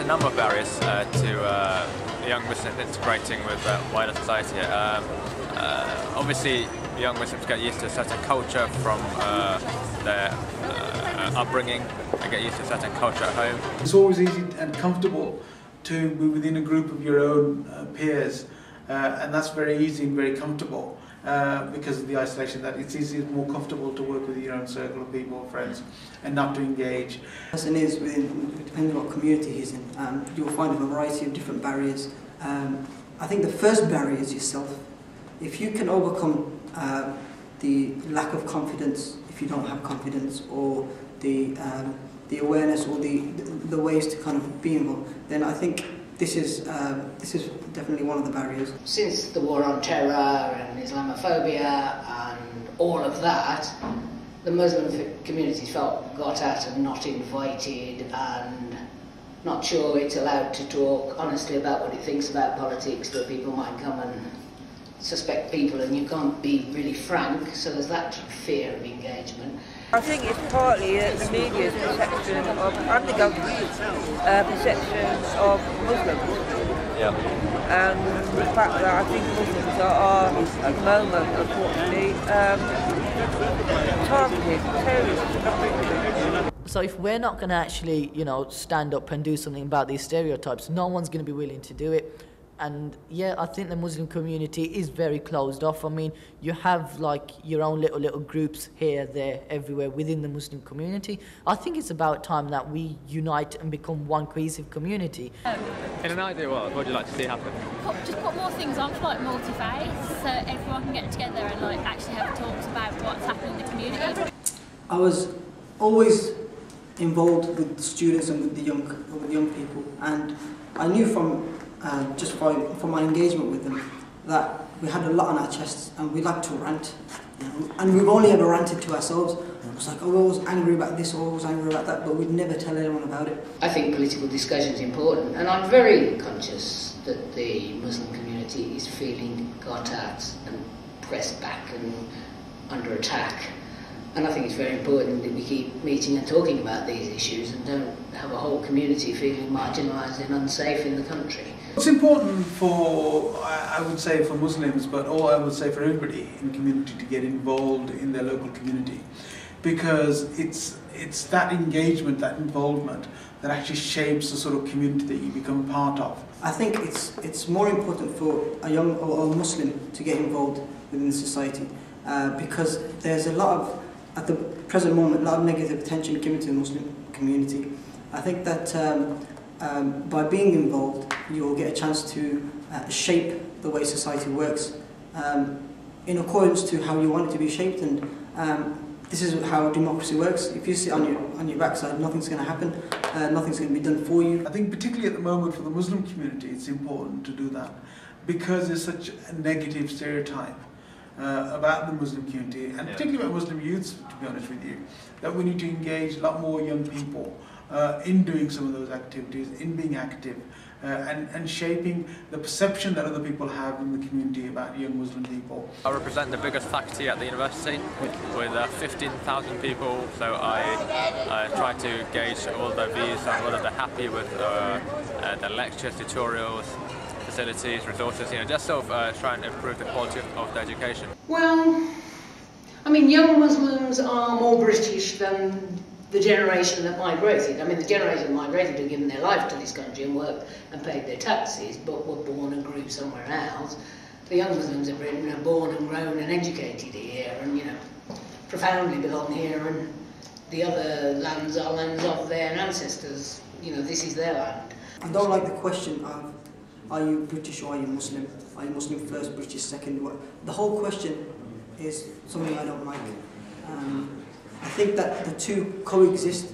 number of barriers to young Muslims integrating with wider society. Obviously, young Muslims get used to a certain culture from their upbringing. They get used to a certain culture at home. It's always easy and comfortable to be within a group of your own peers, and that's very easy and very comfortable because of the isolation. That it's easier, more comfortable to work with your own circle of people, friends, and not to engage. The person is depending on what community he's in, you will find a variety of different barriers. I think the first barrier is yourself. If you can overcome the lack of confidence, if you don't have confidence, or the awareness or the ways to kind of be involved, then I think this is definitely one of the barriers. Since the war on terror and Islamophobia and all of that, the Muslim communities felt got at and not invited and not sure it's allowed to talk honestly about what it thinks about politics, that people might come and suspect people and you can't be really frank, so there's that fear of engagement. I think it's partly the media's perception of, and the government's perception of Muslims. Yeah. And the fact that I think Muslims are, at the moment, unfortunately, targeted terrorists. So if we're not going to actually, stand up and do something about these stereotypes, no one's going to be willing to do it. And yeah, I think the Muslim community is very closed off. I mean, you have like your own little groups here, there, everywhere within the Muslim community. I think it's about time that we unite and become one cohesive community. In an ideal world, what would you like to see happen? Just put more things on for like multi-faith, so everyone can get together and like actually have talks about what's happening in the community. I was always involved with the students and with the young people, and I knew from just from my engagement with them that we had a lot on our chests and we like to rant, and we've only ever ranted to ourselves. It was like, oh, I was angry about this or I was angry about that, but we'd never tell anyone about it. I think political discussion is important, and I'm very conscious that the Muslim community is feeling got at and pressed back and under attack. And I think it's very important that we keep meeting and talking about these issues and don't have a whole community feeling marginalised and unsafe in the country. It's important for, I would say, for Muslims, but I would say for everybody in the community to get involved in their local community, because it's that engagement, that involvement that actually shapes the sort of community that you become a part of. I think it's more important for a young or a Muslim to get involved within society because there's a lot of, at the present moment, a lot of negative attention given to the Muslim community. I think that by being involved, you'll get a chance to shape the way society works in accordance to how you want it to be shaped, and this is how democracy works. If you sit on your backside, nothing's going to happen, nothing's going to be done for you. I think particularly at the moment for the Muslim community, it's important to do that because there's such a negative stereotype about the Muslim community, and particularly about Muslim youths, to be honest with you, that we need to engage a lot more young people in doing some of those activities, in being active, and shaping the perception that other people have in the community about young Muslim people. I represent the biggest faculty at the university with 15,000 people, so I try to gauge all their views on whether they're happy with the lectures, tutorials, facilities, resources, just sort of try and improve the quality of the education. Well, I mean, young Muslims are more British than the generation that migrated. I mean, the generation that migrated have given their life to this country and worked and paid their taxes, but were born and grew somewhere else. The young Muslims of Britain are born and grown and educated here and, profoundly belong here, and the other lands are lands of their ancestors. This is their land. I don't like the question of, are you British or are you Muslim? Are you Muslim first, British second? The whole question is something I don't like. I think that the two coexist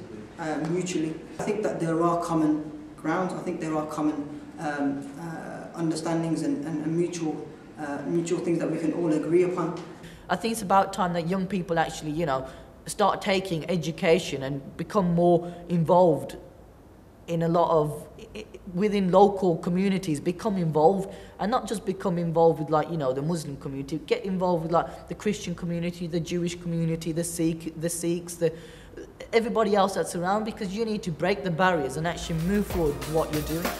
mutually. I think that there are common grounds. I think there are common understandings and mutual things that we can all agree upon. I think it's about time that young people actually, start taking education and become more involved in a lot of, within local communities, become involved, and not just become involved with the Muslim community, get involved with the Christian community, the Jewish community, the Sikhs, the everybody else that's around, because you need to break the barriers and actually move forward with what you're doing.